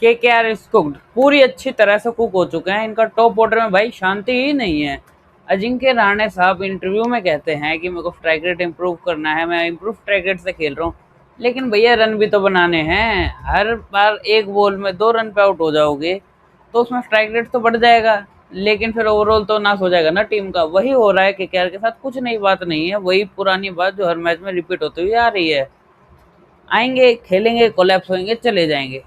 KKR is cooked, पूरी अच्छी तरह से कुक हो चुके हैं। इनका टॉप ऑर्डर में भाई शांति ही नहीं है। अजिंक्य रहाणे साहब इंटरव्यू में कहते हैं कि मेरे को स्ट्राइक रेट इंप्रूव करना है, मैं इंप्रूव स्ट्राइक रेट से खेल रहा हूँ, लेकिन भैया रन भी तो बनाने हैं। हर बार एक बॉल में 2 रन पे आउट हो जाओगे तो उसमें स्ट्राइक रेट तो बढ़ जाएगा, लेकिन फिर ओवरऑल तो नाश हो जाएगा ना टीम का। वही हो रहा है केकेआर के साथ, कुछ नई बात नहीं है, वही पुरानी बात जो हर मैच में रिपीट होती हुई आ रही है। आएंगे, खेलेंगे, कोलैप्स होंगे, चले जाएंगे।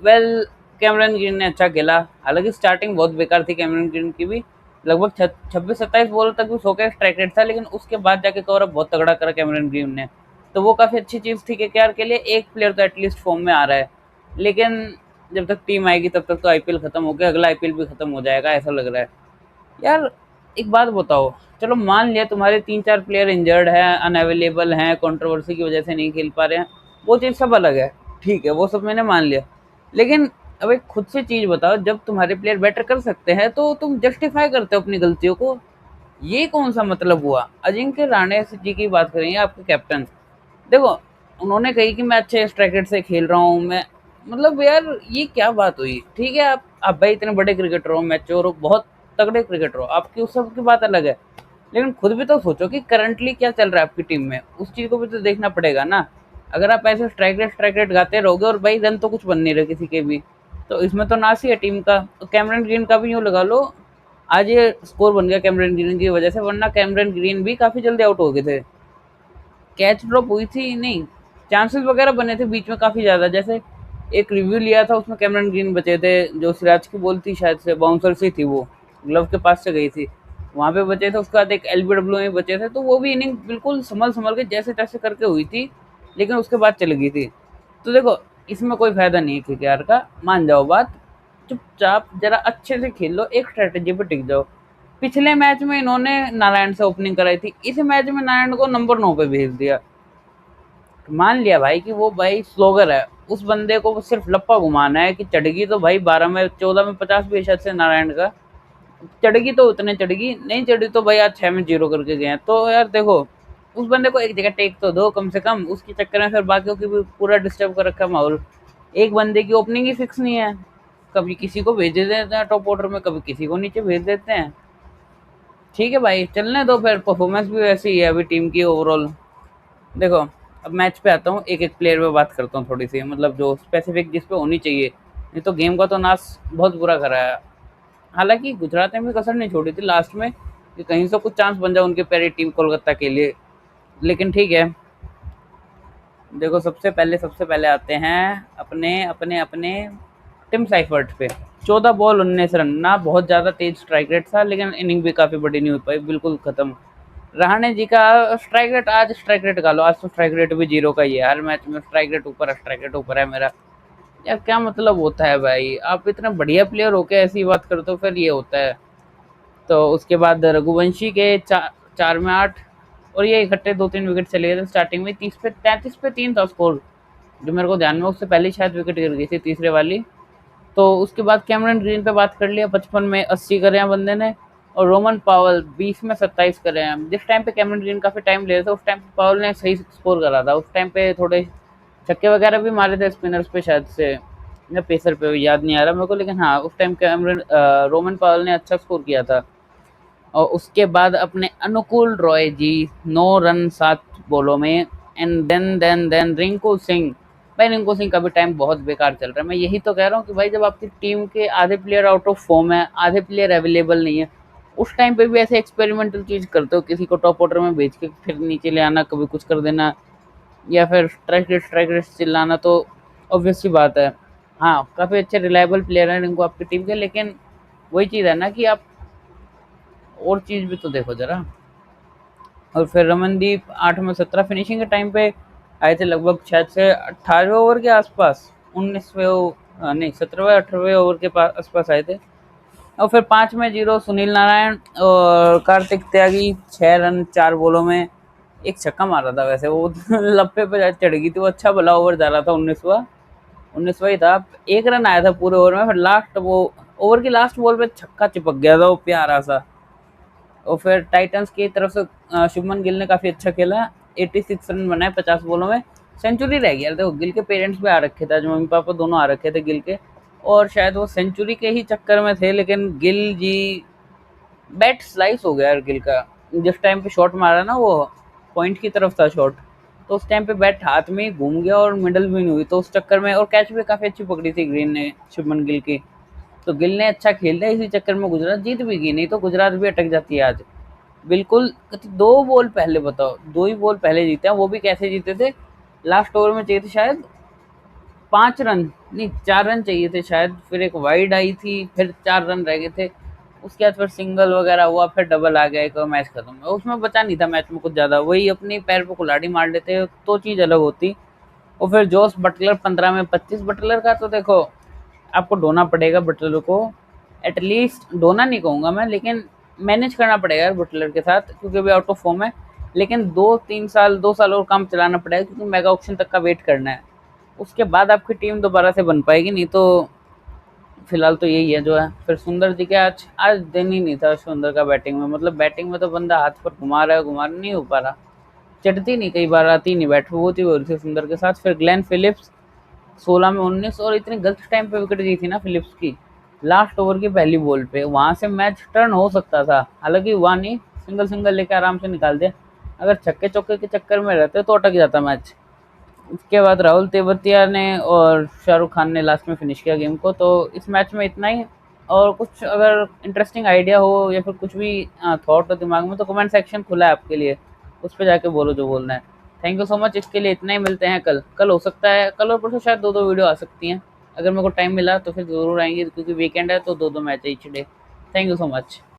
वेल, कैमरन ग्रीन ने अच्छा खेला, हालांकि स्टार्टिंग बहुत बेकार थी कैमरन ग्रीन की भी। लगभग 26-27 बॉल तक भी 100 का स्ट्राइक रेट था, लेकिन उसके बाद जाके कवर अप बहुत तगड़ा करा कैमरन ग्रीन ने, तो वो काफ़ी अच्छी चीज़ थी केकेआर के लिए। एक प्लेयर तो एटलीस्ट फॉर्म में आ रहा है, लेकिन जब तक टीम आएगी तब तक तो आईपीएल खत्म हो गया, अगला आईपीएल भी खत्म हो जाएगा ऐसा लग रहा है। यार एक बात बताओ, चलो मान लिया तुम्हारे 3-4 प्लेयर इंजर्ड हैं, अनअवेलेबल हैं, कंट्रोवर्सी की वजह से नहीं खेल पा रहे हैं, वो चीज़ सब अलग है, ठीक है, वो सब मैंने मान लिया। लेकिन अब एक खुद से चीज़ बताओ, जब तुम्हारे प्लेयर बेटर कर सकते हैं तो तुम जस्टिफाई करते हो अपनी गलतियों को, ये कौन सा मतलब हुआ? अजिंक्य रहाणे जी की बात करेंगे, आपके कैप्टन, देखो उन्होंने कही कि मैं अच्छे स्ट्राइक रेट से खेल रहा हूँ, मैं मतलब यार ये क्या बात हुई? ठीक है, आप भाई इतने बड़े क्रिकेटर हो, मैच्योर हो, बहुत तगड़े क्रिकेटर हो, आपकी उस सब की बात अलग है, लेकिन खुद भी तो सोचो कि करंटली क्या चल रहा है आपकी टीम में, उस चीज़ को भी तो देखना पड़ेगा ना। अगर आप ऐसे स्ट्राइक रेट गाते रहोगे और भाई रन तो कुछ बन नहीं रहे किसी के भी, तो इसमें तो नाश ही है टीम का। तो कैमरन ग्रीन का भी यूँ लगा लो, आज ये स्कोर बन गया कैमरन ग्रीन की वजह से, वरना कैमरन ग्रीन भी काफ़ी जल्दी आउट हो गए थे। कैच ड्रॉप हुई थी नहीं, चांसेस वगैरह बने थे बीच में काफ़ी ज़्यादा, जैसे एक रिव्यू लिया था उसमें कैमरन ग्रीन बचे थे, जो सिराज की बॉल थी शायद से, बाउंसर सी थी, वो ग्लव के पास से गई थी, वहाँ पे बचे थे। उसके बाद एक एलबीडब्ल्यू में बचे थे, तो वो भी इनिंग बिल्कुल संभल संभल के जैसे तैसे करके हुई थी, लेकिन उसके बाद चली गई थी। तो देखो इसमें कोई फायदा नहीं है केकेआर का, मान जाओ बात, चुपचाप जरा अच्छे से खेल लो, एक स्ट्रेटेजी पे टिक जाओ। पिछले मैच में इन्होंने नारायण से ओपनिंग कराई थी, इस मैच में नारायण को नंबर 9 पे भेज दिया। मान लिया भाई कि वो भाई स्लोगर है, उस बंदे को सिर्फ लप्पा घुमाना है कि चढ़गी तो भाई 12 में 14 में 50 भी शायद से नारायण का, चढ़गी तो उतने चढ़गी, नहीं चढ़ी तो भाई आज 6 में 0 करके गए हैं। तो यार देखो, उस बंदे को एक जगह टेक तो दो कम से कम, उसके चक्कर में फिर बाकियों की भी पूरा डिस्टर्ब कर रखा है माहौल। एक बंदे की ओपनिंग ही फिक्स नहीं है, कभी किसी को भेज देते हैं टॉप ऑर्डर में, कभी किसी को नीचे भेज देते हैं। ठीक है भाई, चलने दो, फिर परफॉर्मेंस भी वैसी ही है अभी टीम की ओवरऑल। देखो अब मैच पे आता हूँ, एक एक प्लेयर पे बात करता हूँ थोड़ी सी, मतलब जो स्पेसिफिक जिस पे होनी चाहिए, नहीं तो गेम का तो नाश बहुत बुरा करा है। हालांकि गुजरात ने भी कसर नहीं छोड़ी थी लास्ट में कि कहीं से कुछ चांस बन जाए उनके प्यारी टीम कोलकाता के लिए, लेकिन ठीक है। देखो सबसे पहले आते हैं अपने अपने अपने टिम साइफर्ट पे। 14 बॉल 19 रन, ना बहुत ज़्यादा तेज स्ट्राइक रेट था, लेकिन इनिंग भी काफ़ी बड़ी नहीं हो पाई, बिल्कुल ख़त्म। रहाणे जी का स्ट्राइक रेट, आज स्ट्राइक रेट का लो, आज तो स्ट्राइक रेट भी 0 का ही है, हर मैच में स्ट्राइक रेट ऊपर है, स्ट्राइक रेट ऊपर है मेरा। यार क्या मतलब होता है भाई, आप इतना बढ़िया प्लेयर होके ऐसी बात करते हो, फिर ये होता है। तो उसके बाद रघुवंशी के 4 में 8, और ये इकट्ठे 2-3 विकेट चले गए थे स्टार्टिंग में। 30 पे 33 पे 3 था स्कोर, जो मेरे को ध्यान में, उससे पहले शायद विकेट गिर गई थी तीसरे वाली। तो उसके बाद कैमरन ग्रीन पे बात कर लिया, 55 में 80 करे हैं बंदे ने, और रोमन पावल 20 में 27 करे हैं। जिस टाइम पे कैमरन ग्रीन काफ़ी टाइम ले रहे थे, उस टाइम पे पावल ने सही स्कोर करा था, उस टाइम पे थोड़े छक्के वगैरह भी मारे थे स्पिनर्स पे शायद से, या पेसर पे, याद नहीं आ रहा मेरे को, लेकिन हाँ उस टाइम कैमरन रोमन पावल ने अच्छा स्कोर किया था। और उसके बाद अपने अनुकूल रॉय जी, 9 रन 7 बॉलों में। एंड देन रिंकू सिंह, भाई रिंकू सिंह का भी टाइम बहुत बेकार चल रहा है। मैं यही तो कह रहा हूँ कि भाई जब आपकी टीम के आधे प्लेयर आउट ऑफ फॉर्म है, आधे प्लेयर अवेलेबल नहीं है, उस टाइम पे भी ऐसे एक्सपेरिमेंटल चीज़ करते हो, किसी को टॉप ऑर्डर में भेज के फिर नीचे ले आना, कभी कुछ कर देना, या फिर स्ट्राइक रेट चिल्लाना, तो ऑब्वियस सी बात है। हाँ काफ़ी अच्छे रिलायबल प्लेयर हैं रिंकू आपकी टीम के, लेकिन वही चीज़ है ना कि आप और चीज़ भी तो देखो ज़रा। और फिर रमनदीप 8 में 17 फिनिशिंग के टाइम पे आए थे, लगभग शायद से 18वें ओवर के आसपास, 19वें नहीं 17वें 18वें ओवर के आसपास आए थे। और फिर 5 में 0 सुनील नारायण और कार्तिक त्यागी, 6 रन 4 बॉलों में। एक छक्का मारा था वैसे वो लप्पे पे चढ़ गई थी, वो अच्छा भला ओवर डाला था, 19वां ही था। 1 रन आया था पूरे ओवर में, फिर लास्ट वो ओवर की लास्ट बॉल पे छक्का चिपक गया था वो प्यारा सा। और फिर टाइटंस की तरफ से शुभमन गिल ने काफ़ी अच्छा खेला, 86 रन बनाए 50 बॉलों में, सेंचुरी रह गया। देखो गिल के पेरेंट्स भी आ रखे थे, जो मम्मी पापा दोनों आ रखे थे गिल के, और शायद वो सेंचुरी के ही चक्कर में थे, लेकिन गिल जी बैट स्लाइस हो गया यार गिल का। जिस टाइम पे शॉट मारा ना, वो पॉइंट की तरफ था शॉट, तो उस टाइम पे बैट हाथ में ही घूम गया और मिडल भी नहीं हुई, तो उस चक्कर में, और कैच भी काफ़ी अच्छी पकड़ी थी ग्रीन ने शुभमन गिल की। तो गिल ने अच्छा खेल दिया, इसी चक्कर में गुजरात जीत भी गई, नहीं तो गुजरात भी अटक जाती है आज। बिल्कुल। 2 बॉल पहले बताओ, 2 ही बॉल पहले जीते हैं, वो भी कैसे जीते थे? लास्ट ओवर में चाहिए थे शायद 5 रन, नहीं 4 रन चाहिए थे शायद, फिर एक वाइड आई थी, फिर 4 रन रह गए थे। उसके बाद फिर सिंगल वगैरह हुआ, फिर डबल आ गया, एक और मैच खत्म हुआ। उसमें बचा नहीं था मैच में कुछ ज़्यादा, वही अपनी पैर पे कुल्हाड़ी मार लेते तो चीज़ अलग होती। और फिर जोस बटलर 15 में 25, बटलर का तो देखो आपको ढोना पड़ेगा बटलर को, एटलीस्ट ढोना नहीं कहूँगा मैं, लेकिन मैनेज करना पड़ेगा यार बटलर के साथ, क्योंकि अभी आउट ऑफ फॉर्म है। लेकिन 2-3 साल, 2 साल और काम चलाना पड़ेगा, क्योंकि मेगा ऑक्शन तक का वेट करना है। उसके बाद आपकी टीम दोबारा से बन पाएगी, नहीं तो फिलहाल तो यही है जो है। फिर सुंदर जी के आज आज दिन ही नहीं था सुंदर का बैटिंग में, मतलब बैटिंग में तो बंदा हाथ पर घुमा रहा है, घुमा नहीं हो पा रहा, चटती नहीं, कई बार आती नहीं बैट, वो थी हो रही थी सुंदर के साथ। फिर ग्लेन फिलिप्स 16 में 19, और इतने गलत टाइम पे विकेट दी थी ना फिलिप्स की, लास्ट ओवर की पहली बॉल पे, वहां से मैच टर्न हो सकता था, हालांकि हुआ नहीं, सिंगल सिंगल लेके आराम से निकाल दिया। अगर छक्के चौके के चक्कर में रहते तो अटक जाता मैच। उसके बाद राहुल तेवतिया ने और शाहरुख खान ने लास्ट में फिनिश किया गेम को। तो इस मैच में इतना ही। और कुछ अगर इंटरेस्टिंग आइडिया हो या फिर कुछ भी थॉट हो दिमाग में, तो कमेंट सेक्शन खुला है आपके लिए, उस पर जाके बोलो जो बोलना है। थैंक यू सो मच, इसके लिए इतना ही। मिलते हैं कल। कल हो सकता है, कल और परसों शायद 2-2 वीडियो आ सकती हैं, अगर मेरे को टाइम मिला तो फिर ज़रूर आएंगे, क्योंकि वीकेंड है तो 2-2 मैच है each day. Thank you so much.